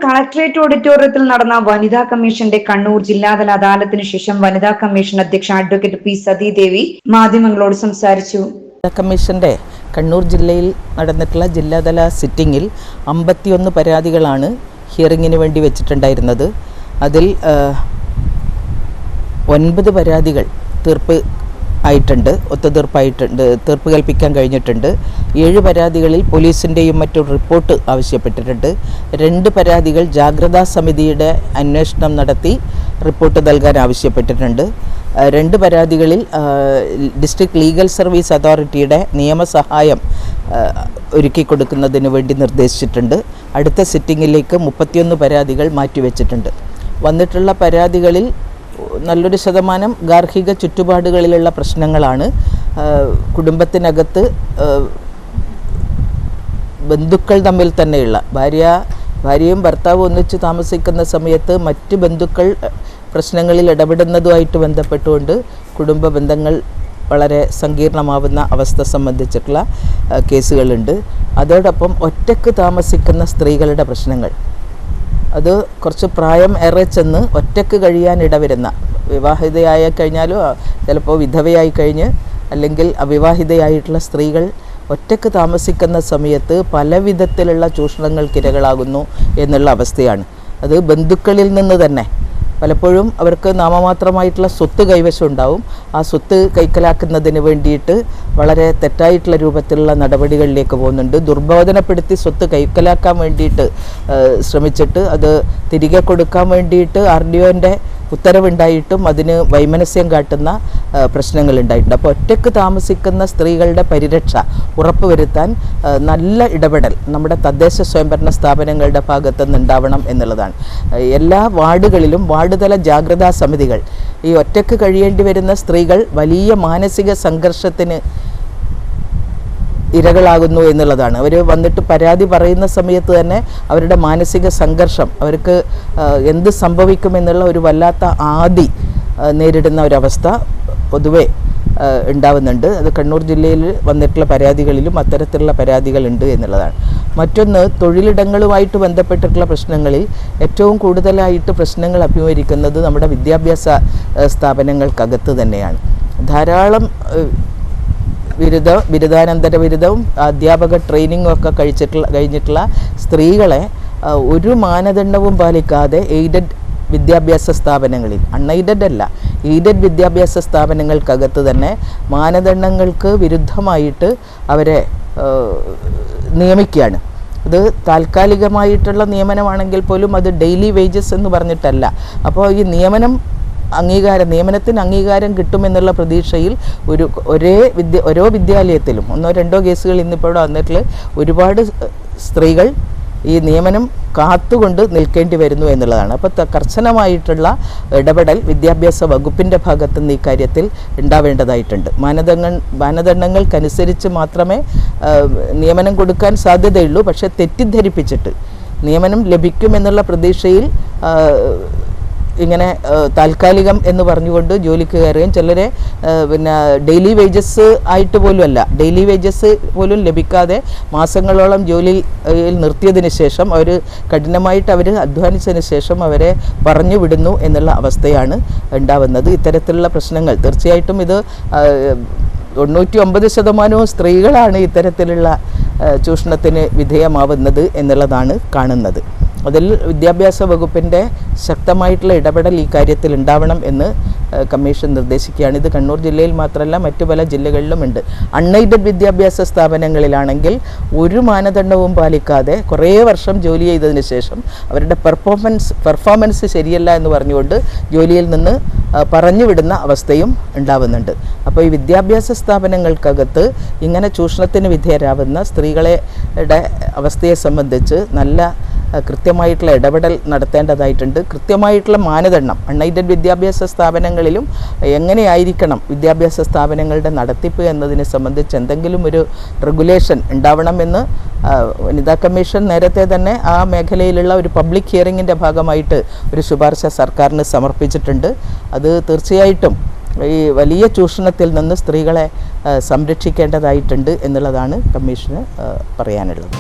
Collectorate ഓഡിറ്റോറിയത്തിൽ നടന്ന വനിതാ കമ്മീഷന്റെ കണ്ണൂർ ജില്ലാതല അദാലത്തിന് ശേഷം വനിതാ കമ്മീഷൻ അധ്യക്ഷ അഡ്വക്കേറ്റ് പി സതീദേവി മാധ്യമങ്ങളോട് സംസാരിച്ചു. കമ്മീഷന്റെ കണ്ണൂർ ജില്ലയിൽ നടന്നിട്ടുള്ള ജില്ലാതല സിറ്റിംഗിൽ 51 പരാതികളാണ് ഹിയറിംഗിന് വേണ്ടി വെച്ചിട്ടുണ്ടായിരുന്നത്. അതിൽ 9 പരാതികൾ തീർപ്പ് കൽപ്പിക്കാൻ കഴിഞ്ഞിട്ടുണ്ട്. 7 പരാതികളിൽ പോലീസിൻ്റെയും മറ്റും റിപ്പോർട്ട് ആവശ്യപ്പെട്ടിട്ടുണ്ട്. 2 പരാതികൾ ജാഗ്രതാ സമിതിയുടെ അന്വേഷണം നടത്തി റിപ്പോർട്ട് നൽകാൻ ആവശ്യപ്പെട്ടിട്ടുണ്ട്. 2 പരാതികളിൽ ഡിസ്ട്രിക്ട് ലീഗൽ സർവീസ് അതോറിറ്റിയുടെ നിയമസഹായം ഒരുക്കി കൊടുക്കുന്നതിന് വേണ്ടി നിർദ്ദേശിച്ചിട്ടുണ്ട്. അടുത്ത സിറ്റിങ്ങിലേക്ക് 31 പരാതികൾ മാറ്റിവെച്ചിട്ടുണ്ട്. വന്നിട്ടുള്ള പരാതികളിൽ നല്ലൊരു ശതമാനം ഗാർഹിക ചുറ്റുപാടുകളിലുള്ള പ്രശ്നങ്ങളാണ്. കുടുംബത്തിനകത്ത് ബന്ധുക്കൾ തമ്മിൽ തന്നെയുള്ള ഭാര്യയും ഭർത്താവും ഒന്നിച്ച് താമസിക്കുന്ന സമയത്ത് മറ്റ് ബന്ധുക്കൾ പ്രശ്നങ്ങളിൽ ഇടപെടുന്നതുമായിട്ട് ബന്ധപ്പെട്ടുകൊണ്ട് കുടുംബ ബന്ധങ്ങൾ വളരെ സങ്കീർണമാവുന്ന അവസ്ഥ സംബന്ധിച്ചിട്ടുള്ള കേസുകളുണ്ട്. അതോടൊപ്പം ഒറ്റയ്ക്ക് താമസിക്കുന്ന സ്ത്രീകളുടെ പ്രശ്നങ്ങൾ, അത് കുറച്ച് പ്രായം ഏറെ ചെന്ന് ഒറ്റയ്ക്ക് കഴിയാൻ ഇടവരുന്ന, വിവാഹിതയായി കഴിഞ്ഞാലും ചിലപ്പോൾ വിധവയായി കഴിഞ്ഞ് അല്ലെങ്കിൽ അവിവാഹിതയായിട്ടുള്ള സ്ത്രീകൾ ഒറ്റയ്ക്ക് താമസിക്കുന്ന സമയത്ത് പല വിധത്തിലുള്ള ചൂഷണങ്ങൾക്കിരകളാകുന്നു എന്നുള്ള അവസ്ഥയാണ്. അത് ബന്ധുക്കളിൽ നിന്ന് തന്നെ പലപ്പോഴും അവർക്ക് നാമമാത്രമായിട്ടുള്ള സ്വത്ത് കൈവശം ഉണ്ടാവും. ആ സ്വത്ത് കൈക്കലാക്കുന്നതിന് വേണ്ടിയിട്ട് വളരെ തെറ്റായിട്ടുള്ള രൂപത്തിലുള്ള നടപടികളിലേക്ക് പോകുന്നുണ്ട്. ദുർബോധനപ്പെടുത്തി സ്വത്ത് കൈക്കലാക്കാൻ വേണ്ടിയിട്ട് ശ്രമിച്ചിട്ട് അത് തിരികെ കൊടുക്കാൻ വേണ്ടിയിട്ട് RDOൻ്റെ ഉത്തരവുണ്ടായിട്ടും അതിന് വൈമനസ്യം കാട്ടുന്ന പ്രശ്നങ്ങളുണ്ടായിട്ടുണ്ട്. അപ്പോൾ ഒറ്റയ്ക്ക് താമസിക്കുന്ന സ്ത്രീകളുടെ പരിരക്ഷ ഉറപ്പുവരുത്താൻ നല്ല ഇടപെടൽ നമ്മുടെ തദ്ദേശ സ്വയംഭരണ സ്ഥാപനങ്ങളുടെ ഭാഗത്തുനിന്ന് ഉണ്ടാവണം എന്നുള്ളതാണ്. എല്ലാ വാർഡുകളിലും വാർഡുതല ജാഗ്രതാ സമിതികൾ, ഈ ഒറ്റയ്ക്ക് കഴിയേണ്ടി വരുന്ന സ്ത്രീകൾ വലിയ മാനസിക സംഘർഷത്തിന് ഇരകളാകുന്നു എന്നുള്ളതാണ്. അവർ വന്നിട്ട് പരാതി പറയുന്ന സമയത്ത് തന്നെ അവരുടെ മാനസിക സംഘർഷം, അവർക്ക് എന്ത് സംഭവിക്കുമെന്നുള്ള ഒരു വല്ലാത്ത ആദി നേരിടുന്ന ഒരവസ്ഥ പൊതുവെ ഉണ്ടാവുന്നുണ്ട്. അത് കണ്ണൂർ ജില്ലയിൽ വന്നിട്ടുള്ള പരാതികളിലും അത്തരത്തിലുള്ള പരാതികളുണ്ട് എന്നുള്ളതാണ്. മറ്റൊന്ന്, തൊഴിലിടങ്ങളുമായിട്ട് ബന്ധപ്പെട്ടിട്ടുള്ള പ്രശ്നങ്ങളിൽ ഏറ്റവും കൂടുതലായിട്ട് പ്രശ്നങ്ങൾ അഭിമുഖീകരിക്കുന്നത് നമ്മുടെ വിദ്യാഭ്യാസ സ്ഥാപനങ്ങൾക്കകത്ത് തന്നെയാണ്. ധാരാളം ബിരുദാനന്തര ബിരുദവും അധ്യാപക ട്രെയിനിങ്ങും ഒക്കെ കഴിഞ്ഞിട്ടുള്ള സ്ത്രീകളെ ഒരു മാനദണ്ഡവും പാലിക്കാതെ എയ്ഡഡ് വിദ്യാഭ്യാസ സ്ഥാപനങ്ങളിൽ, അൺഎയ്ഡഡ് അല്ല, എയ്ഡഡ് വിദ്യാഭ്യാസ സ്ഥാപനങ്ങൾക്കകത്ത് തന്നെ മാനദണ്ഡങ്ങൾക്ക് വിരുദ്ധമായിട്ട് അവരെ നിയമിക്കുകയാണ്. അത് താൽക്കാലികമായിട്ടുള്ള നിയമനമാണെങ്കിൽ പോലും അത് ഡെയിലി വേജസ് എന്ന് പറഞ്ഞിട്ടല്ല. അപ്പോൾ ഈ നിയമനത്തിന് അംഗീകാരം കിട്ടുമെന്നുള്ള പ്രതീക്ഷയിൽ ഓരോ വിദ്യാലയത്തിലും 1-2 കേസുകൾ ഇന്നിപ്പോൾ വന്നിട്ടുള്ള ഒരുപാട് സ്ത്രീകൾ ഈ നിയമനം കാത്തുകൊണ്ട് നിൽക്കേണ്ടി വരുന്നു എന്നുള്ളതാണ്. അപ്പോൾ കർശനമായിട്ടുള്ള ഇടപെടൽ വിദ്യാഭ്യാസ വകുപ്പിൻ്റെ ഭാഗത്തുനിന്ന് ഈ കാര്യത്തിൽ ഉണ്ടാവേണ്ടതായിട്ടുണ്ട്. മാനദണ്ഡങ്ങൾക്കനുസരിച്ച് മാത്രമേ നിയമനം കൊടുക്കാൻ സാധ്യതയുള്ളൂ. പക്ഷേ തെറ്റിദ്ധരിപ്പിച്ചിട്ട് നിയമനം ലഭിക്കുമെന്നുള്ള പ്രതീക്ഷയിൽ ഇങ്ങനെ താൽക്കാലികം എന്ന് പറഞ്ഞുകൊണ്ട് ജോലിക്ക് കയറുകയും ചിലരെ ഡെയിലി വേജസ് ആയിട്ട് പോലും അല്ല, ഡെയിലി വേജസ് പോലും ലഭിക്കാതെ മാസങ്ങളോളം ജോലിയിൽ നിർത്തിയതിന് ശേഷം കഠിനമായിട്ട് അധ്വാനിച്ചതിന് ശേഷം അവരെ പറഞ്ഞു വിടുന്നു എന്നുള്ള അവസ്ഥയാണ് ഉണ്ടാവുന്നത്. ഇത്തരത്തിലുള്ള പ്രശ്നങ്ങൾ തീർച്ചയായിട്ടും ഇത് 99% സ്ത്രീകളാണ് ഇത്തരത്തിലുള്ള ചൂഷണത്തിന് വിധേയമാവുന്നത് എന്നുള്ളതാണ് കാണുന്നത്. അതിൽ വിദ്യാഭ്യാസ വകുപ്പിൻ്റെ ശക്തമായിട്ടുള്ള ഇടപെടൽ ഈ കാര്യത്തിൽ ഉണ്ടാവണം എന്ന് കമ്മീഷൻ നിർദ്ദേശിക്കുകയാണ്. ഇത് കണ്ണൂർ ജില്ലയിൽ മാത്രമല്ല മറ്റു പല ജില്ലകളിലുമുണ്ട്. അൺഎയ്ഡഡ് വിദ്യാഭ്യാസ സ്ഥാപനങ്ങളിലാണെങ്കിൽ ഒരു മാനദണ്ഡവും പാലിക്കാതെ കുറേ വർഷം ജോലി ചെയ്തതിന് ശേഷം അവരുടെ പെർഫോമൻസ് ശരിയല്ല എന്ന് പറഞ്ഞുകൊണ്ട് ജോലിയിൽ നിന്ന് പറഞ്ഞു വിടുന്ന അവസ്ഥയും ഉണ്ടാവുന്നുണ്ട്. അപ്പോൾ ഈ വിദ്യാഭ്യാസ സ്ഥാപനങ്ങൾക്കകത്ത് ഇങ്ങനെ ചൂഷണത്തിന് വിധേയരാവുന്ന സ്ത്രീകളുടെ അവസ്ഥയെ സംബന്ധിച്ച് നല്ല കൃത്യമായിട്ടുള്ള ഇടപെടൽ നടത്തേണ്ടതായിട്ടുണ്ട്. കൃത്യമായിട്ടുള്ള മാനദണ്ഡം അൺഎയ്ഡഡ് വിദ്യാഭ്യാസ സ്ഥാപനങ്ങളിലും എങ്ങനെയായിരിക്കണം വിദ്യാഭ്യാസ സ്ഥാപനങ്ങളുടെ നടത്തിപ്പ് എന്നതിനെ സംബന്ധിച്ച് എന്തെങ്കിലും ഒരു റെഗുലേഷൻ ഉണ്ടാവണമെന്ന് വനിതാ കമ്മീഷൻ നേരത്തെ തന്നെ ആ മേഖലയിലുള്ള ഒരു പബ്ലിക് ഹിയറിങ്ങിൻ്റെ ഭാഗമായിട്ട് ഒരു ശുപാർശ സർക്കാരിന് സമർപ്പിച്ചിട്ടുണ്ട്. അത് തീർച്ചയായിട്ടും ഈ വലിയ ചൂഷണത്തിൽ നിന്ന് സ്ത്രീകളെ സംരക്ഷിക്കേണ്ടതായിട്ടുണ്ട് എന്നുള്ളതാണ് കമ്മീഷന് പറയാനുള്ളത്.